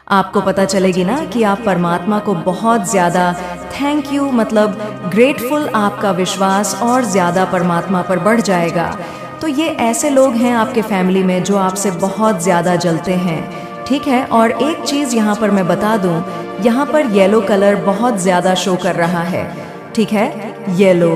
आपको पता चलेगी ना कि आप परमात्मा को बहुत ज़्यादा थैंक यू मतलब ग्रेटफुल, आपका विश्वास और ज़्यादा परमात्मा पर बढ़ जाएगा। तो ये ऐसे लोग हैं आपके फैमिली में जो आपसे बहुत ज़्यादा जलते हैं, ठीक है। और एक चीज़ यहाँ पर मैं बता दूँ, यहाँ पर येलो कलर बहुत ज़्यादा शो कर रहा है, ठीक है। येलो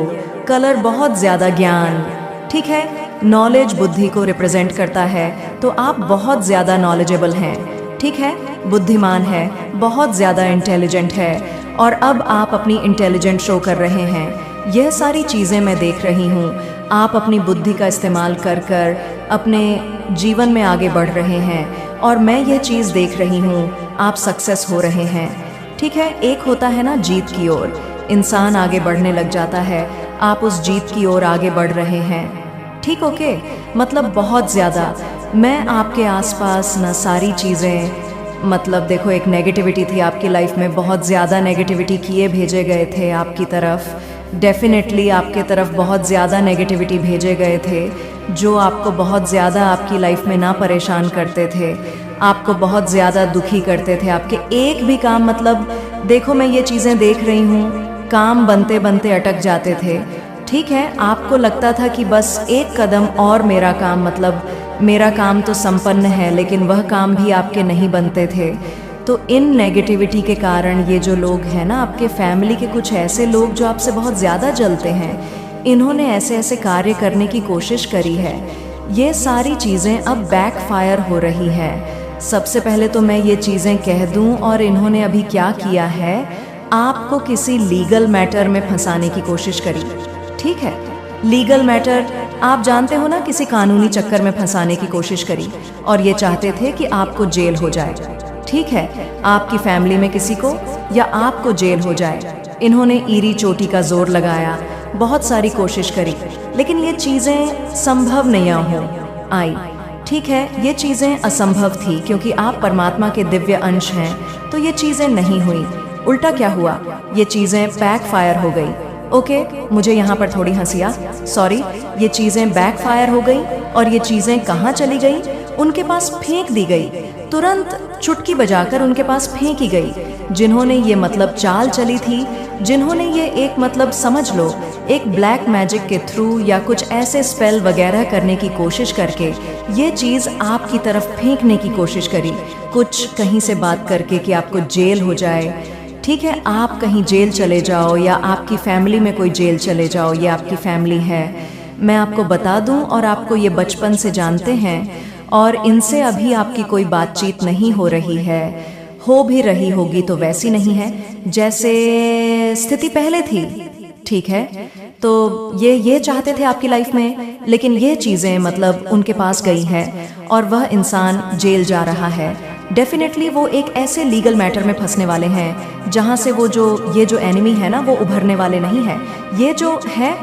कलर बहुत ज़्यादा ज्ञान, ठीक है, नॉलेज, बुद्धि को रिप्रेजेंट करता है। तो आप बहुत ज़्यादा नॉलेजेबल हैं, ठीक है, बुद्धिमान है, बहुत ज़्यादा इंटेलिजेंट है और अब आप अपनी इंटेलिजेंट शो कर रहे हैं। यह सारी चीज़ें मैं देख रही हूँ। आप अपनी बुद्धि का इस्तेमाल कर कर अपने जीवन में आगे बढ़ रहे हैं और मैं यह चीज़ देख रही हूँ, आप सक्सेस हो रहे हैं, ठीक है। एक होता है ना जीत की ओर, इंसान आगे बढ़ने लग जाता है, आप उस जीत की ओर आगे बढ़ रहे हैं, ठीक, ओके। मतलब बहुत ज़्यादा मैं आपके आसपास ना सारी चीज़ें, मतलब देखो एक नेगेटिविटी थी आपकी लाइफ में, बहुत ज़्यादा नेगेटिविटी किए भेजे गए थे आपकी तरफ, डेफिनेटली आपके तरफ बहुत ज़्यादा नेगेटिविटी भेजे गए थे जो आपको बहुत ज़्यादा आपकी लाइफ में ना परेशान करते थे, आपको बहुत ज़्यादा दुखी करते थे। आपके एक भी काम, मतलब देखो मैं ये चीज़ें देख रही हूँ, काम बनते बनते अटक जाते थे, ठीक है। आपको लगता था कि बस एक कदम और मेरा काम, मतलब मेरा काम तो संपन्न है, लेकिन वह काम भी आपके नहीं बनते थे। तो इन नेगेटिविटी के कारण ये जो लोग हैं ना, आपके फैमिली के कुछ ऐसे लोग जो आपसे बहुत ज़्यादा जलते हैं, इन्होंने ऐसे ऐसे कार्य करने की कोशिश करी है। ये सारी चीज़ें अब बैकफायर हो रही है। सबसे पहले तो मैं ये चीज़ें कह दूं, और इन्होंने अभी क्या किया है, आपको किसी लीगल मैटर में फंसाने की कोशिश करी, ठीक है। लीगल मैटर आप जानते हो ना, किसी कानूनी चक्कर में फंसाने की कोशिश करी और ये चाहते थे कि आपको जेल हो जाए, ठीक है, आपकी फैमिली में किसी को या आपको जेल हो जाए। इन्होंने ईरी चोटी का जोर लगाया, बहुत सारी कोशिश करी, लेकिन ये चीज़ें संभव नहीं हो आई, ठीक है। ये चीज़ें असंभव थी क्योंकि आप परमात्मा के दिव्य अंश हैं, तो ये चीज़ें नहीं हुई। उल्टा क्या हुआ, ये चीज़ें बैकफायर हो गई, ओके। मुझे यहाँ पर थोड़ी हंसी आ, सॉरी। ये चीज़ें बैकफायर हो गई और ये चीज़ें कहाँ चली गई, उनके पास फेंक दी गई, तुरंत चुटकी बजाकर उनके पास फेंकी गई। जिन्होंने ये मतलब चाल चली थी, जिन्होंने ये एक मतलब समझ लो एक ब्लैक मैजिक के थ्रू या कुछ ऐसे स्पेल वगैरह करने की कोशिश करके ये चीज़ आपकी तरफ फेंकने की कोशिश करी, कुछ कहीं से बात करके कि आपको जेल हो जाए, ठीक है, आप कहीं जेल चले जाओ या आपकी फैमिली में कोई जेल चले जाओ, ये आपकी फैमिली है। मैं आपको बता दूं, और आपको ये बचपन से जानते हैं और इनसे अभी आपकी कोई बातचीत नहीं हो रही है, हो भी रही होगी तो वैसी नहीं है जैसे स्थिति पहले थी, ठीक है। तो ये चाहते थे आपकी लाइफ में, लेकिन ये चीज़ें मतलब उनके पास गई हैं और वह इंसान जेल जा रहा है। डेफिनेटली वो एक ऐसे लीगल मैटर में फंसने वाले हैं जहाँ से वो जो ये जो एनिमी है ना, वो उभरने वाले नहीं है। ये जो है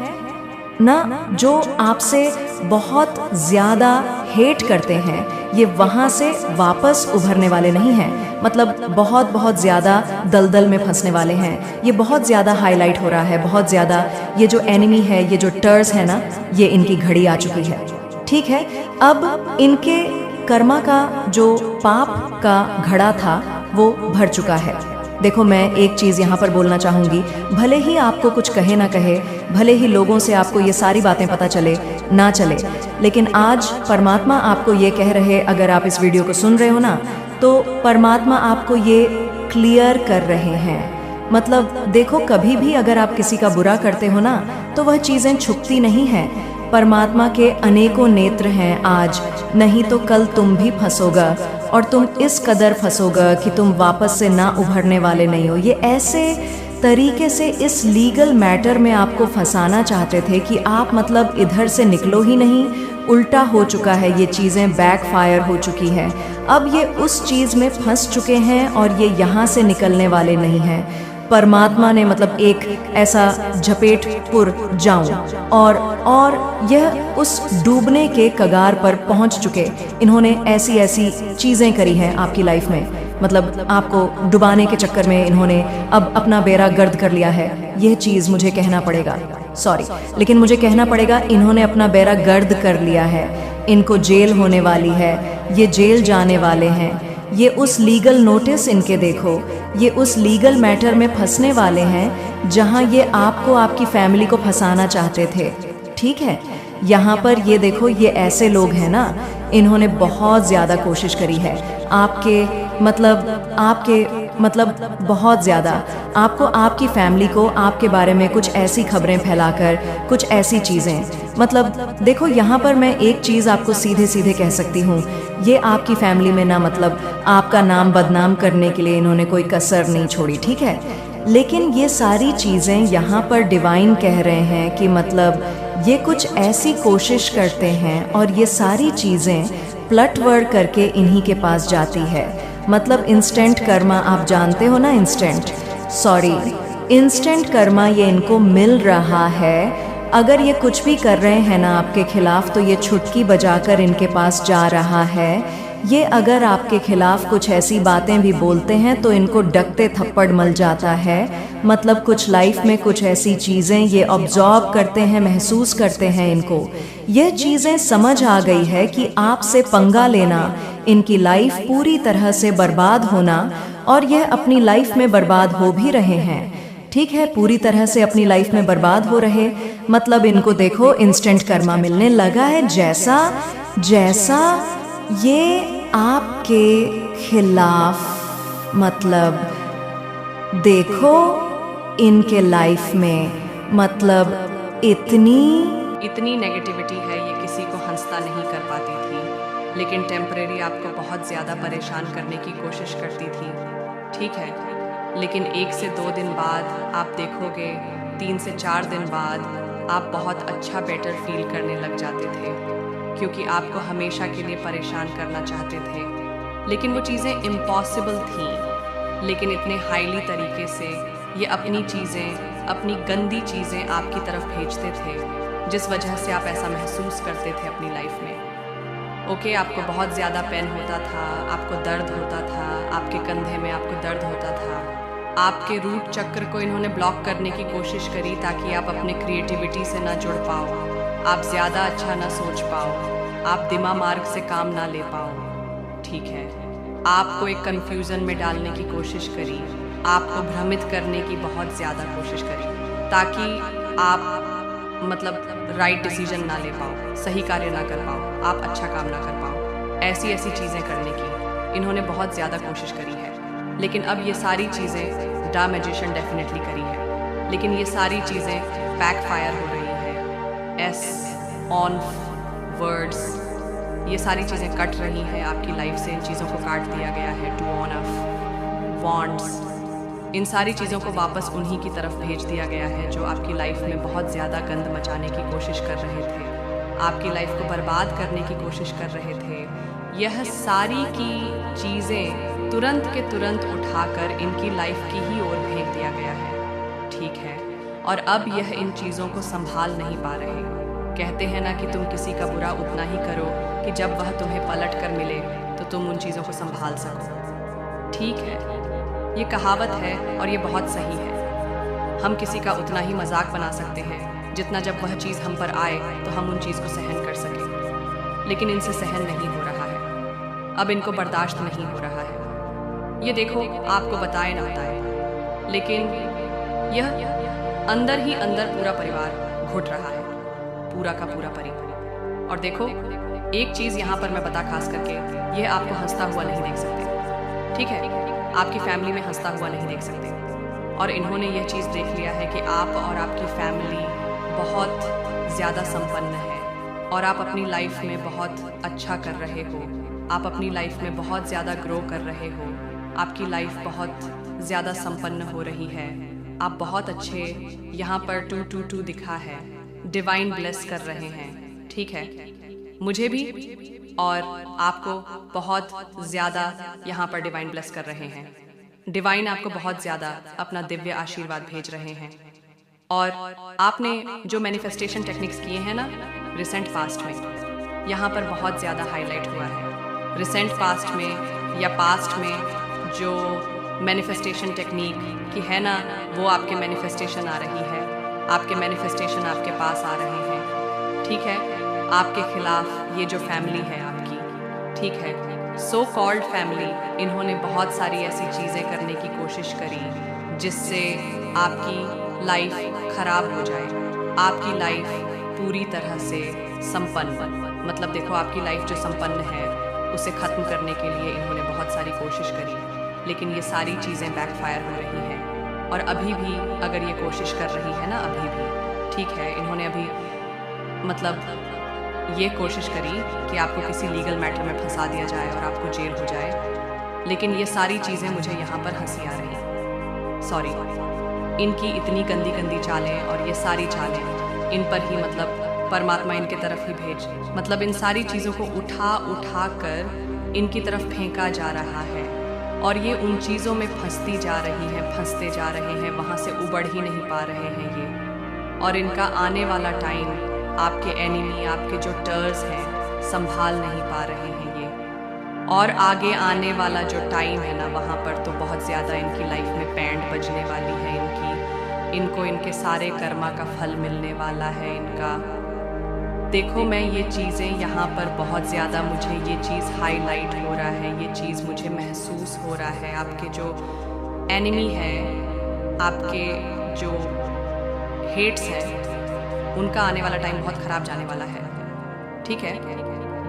ना, जो आपसे बहुत ज़्यादा हेट करते हैं, ये वहाँ से वापस उभरने वाले नहीं हैं, मतलब बहुत बहुत ज़्यादा दलदल में फंसने वाले हैं। ये बहुत ज़्यादा हाईलाइट हो रहा है, बहुत ज़्यादा। ये जो एनिमी है, ये जो टर्स है ना, ये इनकी घड़ी आ चुकी है, ठीक है। अब इनके कर्मा का जो पाप का घड़ा था वो भर चुका है। देखो मैं एक चीज़ यहाँ पर बोलना चाहूँगी, भले ही आपको कुछ कहे ना कहे, भले ही लोगों से आपको ये सारी बातें पता चले ना चले, लेकिन आज परमात्मा आपको ये कह रहे, अगर आप इस वीडियो को सुन रहे हो ना, तो परमात्मा आपको ये क्लियर कर रहे हैं। मतलब देखो, कभी भी अगर आप किसी का बुरा करते हो ना, तो वह चीज़ें छुपती नहीं हैं। परमात्मा के अनेकों नेत्र हैं आज, नहीं तो कल तुम भी फंसोगा, और तुम इस कदर फंसोगा कि तुम वापस से ना उभरने वाले नहीं हो। ये ऐसे तरीके से इस लीगल मैटर में आपको फंसाना चाहते थे कि आप मतलब इधर से निकलो ही नहीं। उल्टा हो चुका है, ये चीज़ें बैकफायर हो चुकी है। अब ये उस चीज़ में फंस चुके हैं और ये यहाँ से निकलने वाले नहीं हैं। परमात्मा ने मतलब एक ऐसा झपेटपुर जाऊं और यह उस डूबने के कगार पर पहुंच चुके। इन्होंने ऐसी ऐसी चीज़ें करी हैं आपकी लाइफ में, मतलब आपको डुबाने के चक्कर में इन्होंने अब अपना बेड़ा गर्द कर लिया है। यह चीज़ मुझे कहना पड़ेगा, सॉरी, लेकिन मुझे कहना पड़ेगा, इन्होंने अपना बेड़ा गर्द कर लिया है। इनको जेल होने वाली है, ये जेल जाने वाले हैं। ये उस लीगल नोटिस इनके देखो, ये उस लीगल मैटर में फंसने वाले हैं जहां ये आपको, आपकी फैमिली को फंसाना चाहते थे। ठीक है, यहाँ पर ये देखो, ये ऐसे लोग हैं ना, इन्होंने बहुत ज़्यादा कोशिश करी है आपके मतलब बहुत ज़्यादा आपको, आपकी फैमिली को, आपके बारे में कुछ ऐसी खबरें फैलाकर, कुछ ऐसी चीज़ें, मतलब देखो यहाँ पर मैं एक चीज़ आपको सीधे सीधे कह सकती हूँ, ये आपकी फैमिली में ना मतलब आपका नाम बदनाम करने के लिए इन्होंने कोई कसर नहीं छोड़ी। ठीक है, लेकिन ये सारी चीज़ें यहाँ पर डिवाइन कह रहे हैं कि मतलब ये कुछ ऐसी कोशिश करते हैं और ये सारी चीज़ें प्लट वर्ड करके इन्हीं के पास जाती है। मतलब इंस्टेंट कर्मा, आप जानते हो ना, इंस्टेंट कर्मा ये इनको मिल रहा है। अगर ये कुछ भी कर रहे हैं ना आपके खिलाफ, तो ये छुटकी बजाकर इनके पास जा रहा है। ये अगर आपके खिलाफ कुछ ऐसी बातें भी बोलते हैं तो इनको डकते थप्पड़ मल जाता है। मतलब कुछ लाइफ में कुछ ऐसी चीज़ें ये ऑब्जॉर्व करते हैं, महसूस करते हैं, इनको यह चीज़ें समझ आ गई है कि आपसे पंगा लेना इनकी लाइफ पूरी तरह से बर्बाद होना, और यह अपनी लाइफ में बर्बाद हो भी रहे हैं। ठीक है, पूरी तरह से अपनी लाइफ में बर्बाद हो रहे, मतलब इनको देखो इंस्टेंट कर्मा मिलने लगा है। जैसा ये आपके खिलाफ, मतलब देखो इनके लाइफ में मतलब इतनी नेगेटिविटी है, ये किसी को हंसता नहीं कर पाती थी, लेकिन टेम्परेरी आपको बहुत ज़्यादा परेशान करने की कोशिश करती थी। ठीक है, लेकिन 1 से 2 दिन बाद आप देखोगे, 3 से 4 दिन बाद आप बहुत अच्छा बेटर फील करने लग जाते थे, क्योंकि आपको हमेशा के लिए परेशान करना चाहते थे। लेकिन वो चीज़ें इम्पॉसिबल थीं, लेकिन इतने हाईली तरीके से ये अपनी चीज़ें, अपनी गंदी चीज़ें आपकी तरफ भेजते थे, जिस वजह से आप ऐसा महसूस करते थे अपनी लाइफ में। ओके, आपको बहुत ज़्यादा पेन होता था, आपको दर्द होता था, आपके कंधे में आपको दर्द होता था। आपके रूट चक्र को इन्होंने ब्लॉक करने की कोशिश करी ताकि आप अपने क्रिएटिविटी से ना जुड़ पाओ, आप ज़्यादा अच्छा ना सोच पाओ, आप दिमाग मार्ग से काम ना ले पाओ। ठीक है, आपको एक कन्फ्यूज़न में डालने की कोशिश करी, आपको भ्रमित करने की बहुत ज़्यादा कोशिश करी, ताकि आप मतलब राइट डिसीजन ना ले पाओ, सही कार्य ना कर पाओ, आप अच्छा काम ना कर पाओ। ऐसी चीज़ें करने की इन्होंने बहुत ज़्यादा कोशिश करी है। लेकिन अब ये सारी चीज़ें द मैजिशियन डेफिनेटली करी है, लेकिन ये सारी चीज़ें बैकफायर हो रही है। एस ऑन वर्ड्स, ये सारी चीज़ें कट रही हैं आपकी लाइफ से, इन चीज़ों को काट दिया गया है। टू ऑन ऑफ वॉन्ट्स, इन सारी चीज़ों को वापस उन्हीं की तरफ भेज दिया गया है जो आपकी लाइफ में बहुत ज़्यादा गंद मचाने की कोशिश कर रहे थे, आपकी लाइफ को बर्बाद करने की कोशिश कर रहे थे। यह सारी की चीज़ें तुरंत के तुरंत उठाकर इनकी लाइफ की ही ओर फेंक दिया गया है। ठीक है, और अब यह इन चीज़ों को संभाल नहीं पा रहे। कहते हैं ना कि तुम किसी का बुरा उतना ही करो कि जब वह तुम्हें पलट कर मिले तो तुम उन चीज़ों को संभाल सको। ठीक है, ये कहावत है और ये बहुत सही है। हम किसी का उतना ही मजाक बना सकते हैं जितना जब वह चीज़ हम पर आए तो हम उन चीज़ को सहन कर सकें, लेकिन इनसे सहन नहीं हो रहा है, अब इनको बर्दाश्त नहीं हो रहा है। ये देखो, आपको बताए ना बताए, लेकिन यह अंदर ही अंदर पूरा परिवार घुट रहा है, पूरा का पूरा परिवार। और देखो, एक चीज़ यहाँ पर मैं बता खास करके, यह आपको हंसता हुआ नहीं देख सकते। ठीक है, आपकी फैमिली में हंसता हुआ नहीं देख सकते, और इन्होंने यह चीज़ देख लिया है कि आप और आपकी फैमिली बहुत ज़्यादा संपन्न है, और आप अपनी लाइफ में बहुत अच्छा कर रहे हो, आप अपनी लाइफ में बहुत ज़्यादा ग्रो कर रहे हो, आपकी लाइफ बहुत ज़्यादा संपन्न हो रही है, आप बहुत अच्छे, यहाँ पर 222 दिखा है, डिवाइन ब्लेस कर रहे हैं। ठीक है, मुझे भी और आपको बहुत ज़्यादा यहाँ पर डिवाइन ब्लेस कर रहे हैं। डिवाइन आपको बहुत ज़्यादा अपना दिव्य आशीर्वाद भेज रहे हैं। और आपने जो मैनिफेस्टेशन टेक्निक्स किए हैं ना रिसेंट पास्ट में, यहाँ पर बहुत ज़्यादा हाईलाइट हुआ है। रिसेंट पास्ट में या पास्ट में जो मैनिफेस्टेशन टेक्निक की है ना, वो आपके मैनिफेस्टेशन आ रही है, आपके मैनिफेस्टेशन आपके पास आ रहे हैं। ठीक है, आपके खिलाफ ये जो फैमिली है आपकी, ठीक है, सो कॉल्ड फैमिली, इन्होंने बहुत सारी ऐसी चीज़ें करने की कोशिश करी जिससे आपकी लाइफ खराब हो जाए, आपकी लाइफ पूरी तरह से संपन्न, मतलब देखो आपकी लाइफ जो संपन्न है उसे ख़त्म करने के लिए इन्होंने बहुत सारी कोशिश करी, लेकिन ये सारी चीज़ें बैकफायर हो रही हैं। और अभी भी अगर ये कोशिश कर रही है ना, अभी भी ठीक है, इन्होंने अभी मतलब ये कोशिश करी कि आपको किसी लीगल मैटर में फंसा दिया जाए और आपको जेल हो जाए, लेकिन ये सारी चीज़ें मुझे यहाँ पर हंसी आ रही, सॉरी, इनकी इतनी गंदी गंदी चालें और ये सारी चालें इन पर ही मतलब परमात्मा इनके तरफ ही भेज, मतलब इन सारी चीज़ों को उठा उठा कर इनकी तरफ फेंका जा रहा है और ये उन चीज़ों में फंसती जा रही हैं, फंसते जा रहे हैं, वहाँ से उबड़ ही नहीं पा रहे हैं ये। और इनका आने वाला टाइम आपके एनिमी, आपके जो टर्स हैं, संभाल नहीं पा रहे हैं ये। और आगे आने वाला जो टाइम है ना, वहाँ पर तो बहुत ज़्यादा इनकी लाइफ में बैंड बजने वाली है इनको इनके सारे कर्मा का फल मिलने वाला है इनका। देखो मैं ये चीज़ें यहाँ पर बहुत ज़्यादा, मुझे ये चीज़ हाईलाइट हो रहा है, ये चीज़ मुझे महसूस हो रहा है। आपके जो एनिमी है, आपके जो हेट्स हैं, उनका आने वाला टाइम बहुत ख़राब जाने वाला है, ठीक है।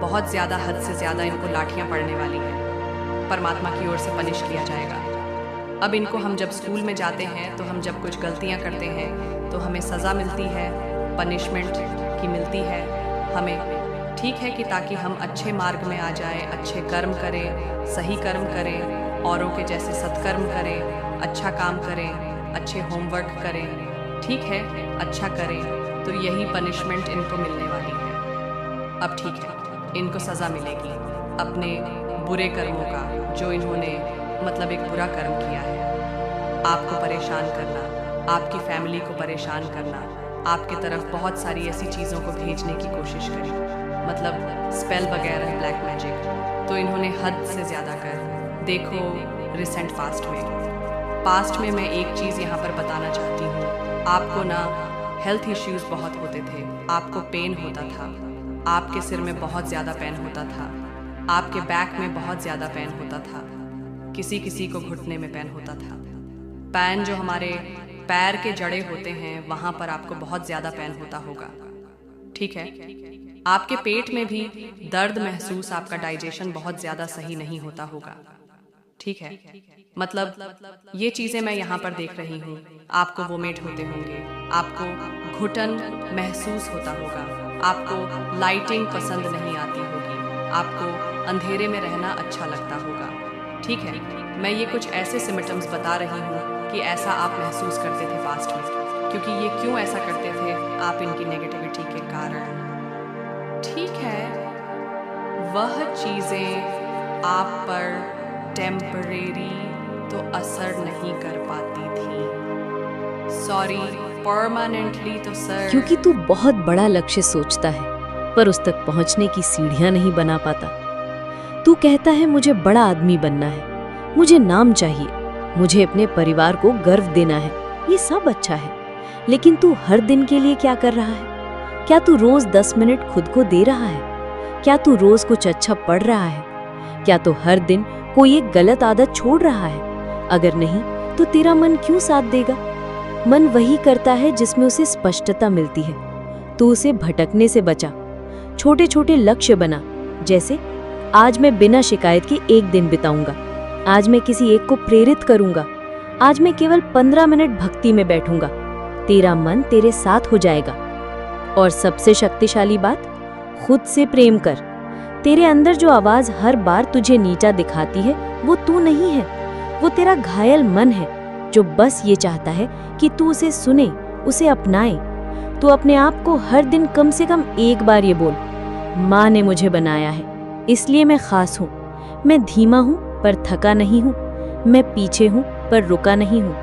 बहुत ज़्यादा, हद से ज़्यादा इनको लाठियाँ पड़ने वाली हैं, परमात्मा की ओर से पनिश किया जाएगा। अब इनको हम जब स्कूल में जाते हैं तो हम जब कुछ गलतियाँ करते हैं तो हमें सज़ा मिलती है, पनिशमेंट की मिलती है हमें, ठीक है, कि ताकि हम अच्छे मार्ग में आ जाएं, अच्छे कर्म करें, सही कर्म करें, औरों के जैसे सत्कर्म करें, अच्छा काम करें, अच्छे होमवर्क करें, ठीक है, अच्छा करें, तो यही पनिशमेंट इनको मिलने वाली है। अब ठीक है, इनको सज़ा मिलेगी अपने बुरे कर्मों का, जो इन्होंने मतलब एक बुरा कर्म किया है, आपको परेशान करना, आपकी फैमिली को परेशान करना, आपके तरफ बहुत सारी ऐसी चीज़ों को भेजने की कोशिश करी, मतलब स्पेल वगैरह, ब्लैक मैजिक, तो इन्होंने हद से ज़्यादा कर। देखो रिसेंट पास्ट में मैं एक चीज़ यहाँ पर बताना चाहती हूँ, आपको ना हेल्थ इश्यूज़ बहुत होते थे, आपको पेन होता था, आपके सिर में बहुत ज़्यादा पेन होता था, आपके बैक में बहुत ज़्यादा पेन होता था, किसी किसी को घुटने में पेन होता था। पेन जो हमारे पैर के जड़े होते हैं, वहाँ पर आपको बहुत ज़्यादा पेन होता होगा, ठीक है। आपके पेट में भी दर्द महसूस, आपका डाइजेशन बहुत ज़्यादा सही नहीं होता होगा, ठीक है। मतलब ये चीज़ें मैं यहाँ पर देख रही हूँ, आपको वोमिट होते होंगे, आपको घुटन महसूस होता होगा, आपको लाइटिंग पसंद नहीं आती होगी, आपको अंधेरे में रहना अच्छा लगता होगा, ठीक है। मैं ये कुछ ऐसे सिम्टम्स बता रही हूँ कि ऐसा आप महसूस करते थे पास्ट में, क्योंकि ये क्यों ऐसा करते थे, आप इनकी नेगेटिविटी के कारण, ठीक है। वह चीज़ें आप पर टेम्परेरी तो असर नहीं कर पाती थी, सॉरी, परमानेंटली तो सर, क्योंकि तू बहुत बड़ा लक्ष्य सोचता है पर उस तक पहुंचने की सीढ़ियां नहीं बना पाता। तू कहता है मुझे बड़ा आदमी बनना है, मुझे नाम चाहिए, मुझे अपने परिवार को गर्व देना है, ये सब अच्छा है, लेकिन तू हर दिन के लिए क्या कर रहा है? क्या तू रोज 10 मिनट खुद को दे रहा है? क्या तू रोज कुछ अच्छा पढ़ रहा है? क्या तू हर दिन कोई एक गलत आदत छोड़ रहा है? अगर नहीं तो तेरा मन क्यों साथ देगा? मन वही करता है जिसमें उसे स्पष्टता मिलती है। तू उसे भटकने से बचा, छोटे छोटे लक्ष्य बना, जैसे आज मैं बिना शिकायत के एक दिन बिताऊंगा, आज मैं किसी एक को प्रेरित करूंगा, आज मैं केवल 15 मिनट भक्ति में बैठूंगा। तेरा मन तेरे साथ हो जाएगा। और सबसे शक्तिशाली बात, खुद से प्रेम कर। तेरे अंदर जो आवाज हर बार तुझे नीचा दिखाती है, वो तू नहीं है, वो तेरा घायल मन है जो बस ये चाहता है कि तू उसे सुने, उसे अपनाए। तू अपने आप को हर दिन कम से कम एक बार ये बोल, माँ ने मुझे बनाया है इसलिए मैं खास हूँ, मैं धीमा हूँ पर थका नहीं हूँ, मैं पीछे हूँ पर रुका नहीं हूँ,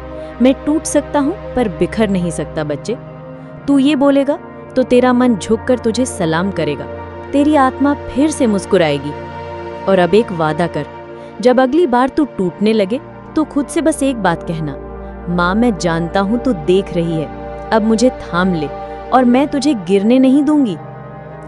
मैं टूट सकता हूँ पर बिखर नहीं सकता। बच्चे, तू ये बोलेगा तो तेरा मन झुककर तुझे सलाम करेगा, तेरी आत्मा फिर से मुस्कुराएगी। और अब एक वादा कर, जब अगली बार तू टूटने लगे तो खुद से बस एक बात कहना, माँ मैं जानता हूँ तू देख रही है, अब मुझे थाम ले और मैं तुझे गिरने नहीं दूंगी।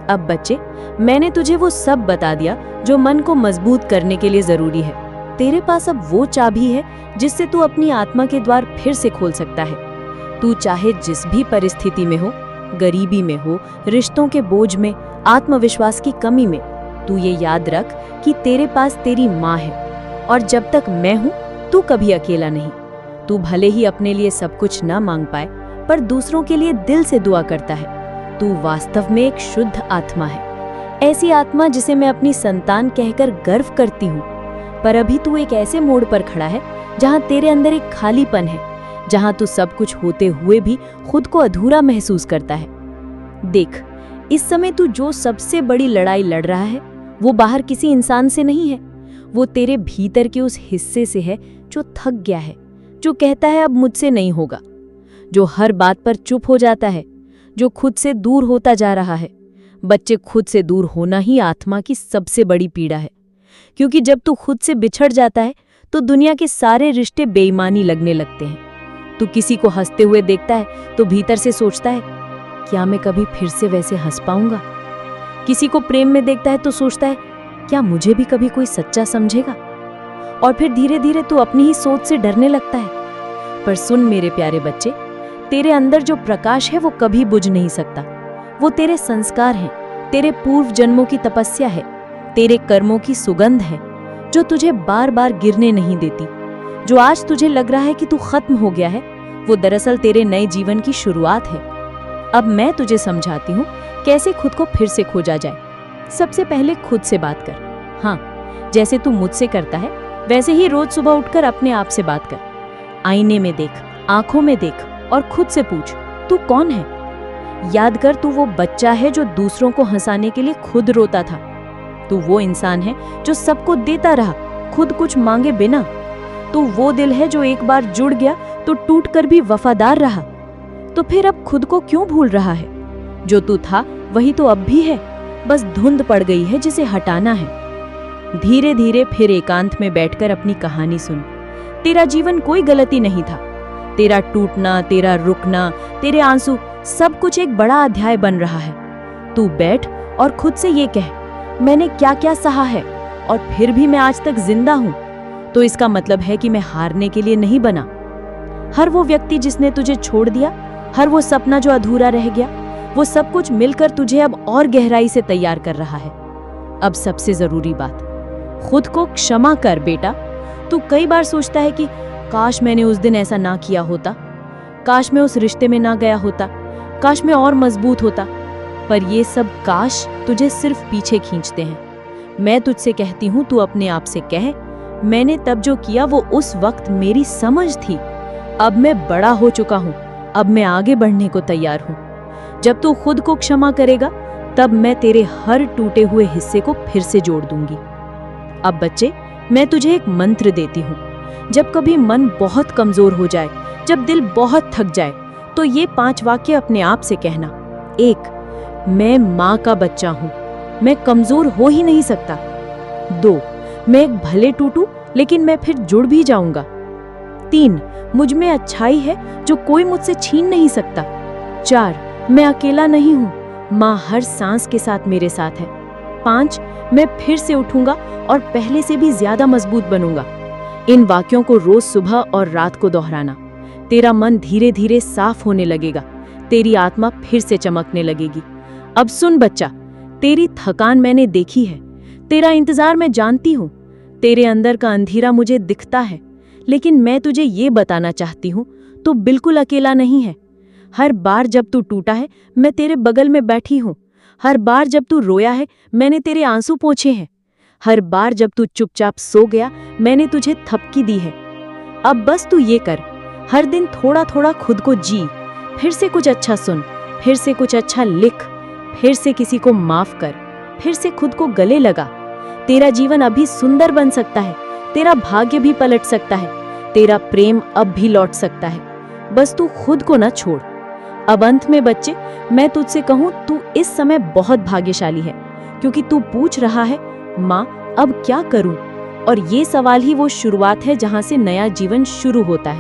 अब बच्चे, मैंने तुझे वो सब बता दिया जो मन को मजबूत करने के लिए जरूरी है। तेरे पास अब वो चाबी है जिससे तू अपनी आत्मा के द्वार फिर से खोल सकता है। तू चाहे जिस भी परिस्थिति में हो, गरीबी में हो, रिश्तों के बोझ में, आत्मविश्वास की कमी में, तू ये याद रख कि तेरे पास तेरी माँ है और जब तक मैं हूँ तू कभी अकेला नहीं। तू भले ही अपने लिए सब कुछ ना मांग पाए, पर दूसरों के लिए दिल से दुआ करता है। तू वास्तव में एक शुद्ध आत्मा है, ऐसी आत्मा जिसे मैं अपनी संतान कहकर गर्व करती हूँ। पर अभी तू एक ऐसे मोड़ पर खड़ा है जहाँ तेरे अंदर एक खालीपन है, जहाँ तू सब कुछ होते हुए भी खुद को अधूरा महसूस करता है। देख, इस समय तू जो सबसे बड़ी लड़ाई लड़ रहा है वो बाहर किसी इंसान से नहीं है, वो तेरे भीतर के उस हिस्से से है जो थक गया है, जो कहता है अब मुझसे नहीं होगा, जो हर बात पर चुप हो जाता है, जो खुद से दूर होता जा रहा है। बच्चे, खुद से दूर होना ही आत्मा की सबसे बड़ी पीड़ा है, क्योंकि जब तू खुद से बिछड़ जाता है तो दुनिया के सारे रिश्ते बेईमानी लगने लगते हैं। तू किसी को हंसते हुए देखता है तो भीतर से सोचता है, क्या मैं कभी फिर से वैसे हंस पाऊंगा? किसी को प्रेम में देखता है तो सोचता है, क्या मुझे भी कभी कोई सच्चा समझेगा? और फिर धीरे धीरे तू अपनी ही सोच से डरने लगता है। पर सुन मेरे प्यारे बच्चे, तेरे अंदर जो प्रकाश है वो कभी बुझ नहीं सकता। वो तेरे संस्कार हैं, तेरे पूर्व जन्मों की तपस्या है, तेरे कर्मों की सुगंध है, जो तुझे बार बार गिरने नहीं देती। जो आज तुझे लग रहा है कि तू खत्म हो गया है, वो दरअसल तेरे नए जीवन की शुरुआत है। अब मैं तुझे समझाती हूँ कैसे खुद को फिर से खोजा जाए। सबसे पहले खुद से बात कर। हाँ, जैसे तू मुझसे करता है वैसे ही रोज सुबह उठकर अपने आप से बात कर। आईने में देख, आंखों में देख और खुद से पूछ, तू कौन है? याद कर, तू वो बच्चा है जो दूसरों को हंसाने के लिए खुद रोता था। तू वो इंसान है जो सबको देता रहा, खुद कुछ मांगे बिना। तू वो दिल है जो एक बार जुड़ गया तो टूटकर भी वफादार रहा। तो फिर अब खुद को क्यों भूल रहा है? जो तू था वही तो अब भी है, बस धुंध पड़ गई है जिसे हटाना है। धीरे धीरे फिर एकांत में बैठकर अपनी कहानी सुन। तेरा जीवन कोई गलती नहीं था। तेरा टूटना, तेरा रुकना, तेरे आंसू, सब कुछ एक बड़ा अध्याय बन रहा है। तू बैठ और खुद से ये कह, मैंने क्या क्या सहा है और फिर भी मैं आज तक जिंदा हूं, तो इसका मतलब है कि मैं हारने के लिए नहीं बना। हर वो व्यक्ति जिसने तुझे छोड़ दिया, हर वो सपना जो अधूरा रह गया, वो सब कुछ मिलकर तुझे अब और गहराई से तैयार कर रहा है। अब सबसे जरूरी बात, खुद को क्षमा कर बेटा। तू कई बार सोचता है कि काश मैंने उस दिन ऐसा ना किया होता, काश मैं उस रिश्ते में ना गया होता, काश मैं और मजबूत होता। पर ये सब काश तुझे सिर्फ पीछे खींचते हैं। मैं तुझसे कहती हूँ, तू अपने आप से कह, मैंने तब जो किया वो उस वक्त मेरी समझ थी। अब मैं बड़ा हो चुका हूँ, अब मैं आगे बढ़ने को तैयार हूँ। जब तू खुद को क्षमा करेगा तब मैं तेरे हर टूटे हुए हिस्से को फिर से जोड़ दूंगी। अब बच्चे, मैं तुझे एक मंत्र देती हूँ। जब कभी मन बहुत कमजोर हो जाए, जब दिल बहुत थक जाए, तो ये 5 वाक्य अपने आप से कहना। 1, मैं माँ का बच्चा हूँ, मैं कमजोर हो ही नहीं सकता। 2, मैं भले टूटूं लेकिन मैं फिर जुड़ भी जाऊंगा। 3, मुझ में अच्छाई है जो कोई मुझसे छीन नहीं सकता। 4, मैं अकेला नहीं हूँ, माँ हर सांस के साथ मेरे साथ है। 5, मैं फिर से उठूंगा और पहले से भी ज्यादा मजबूत बनूंगा। इन वाक्यों को रोज सुबह और रात को दोहराना। तेरा मन धीरे धीरे साफ होने लगेगा, तेरी आत्मा फिर से चमकने लगेगी। अब सुन बच्चा, तेरी थकान मैंने देखी है, तेरा इंतजार मैं जानती हूँ, तेरे अंदर का अंधेरा मुझे दिखता है, लेकिन मैं तुझे ये बताना चाहती हूँ, तू बिल्कुल अकेला नहीं है। हर बार जब तू टूटा है, मैं तेरे बगल में बैठी हूँ। हर बार जब तू रोया है, मैंने तेरे आंसू पोंछे हैं। हर बार जब तू चुपचाप सो गया, मैंने तुझे थपकी दी है। अब बस तू ये कर, हर दिन थोड़ा थोड़ा खुद को जी, फिर से कुछ अच्छा सुन, फिर से कुछ अच्छा लिख, फिर से किसी को माफ कर, फिर से खुद को गले लगा। तेरा जीवन अभी सुंदर बन सकता है, तेरा भाग्य भी पलट सकता है, तेरा प्रेम अब भी लौट सकता है। बस तू खुद को ना छोड़। अब अंत में बच्चे, मैं तुझसे कहूँ, तू इस समय बहुत भाग्यशाली है, क्योंकि तू पूछ रहा है, माँ अब क्या करूं? और ये सवाल ही वो शुरुआत है जहां से नया जीवन शुरू होता है।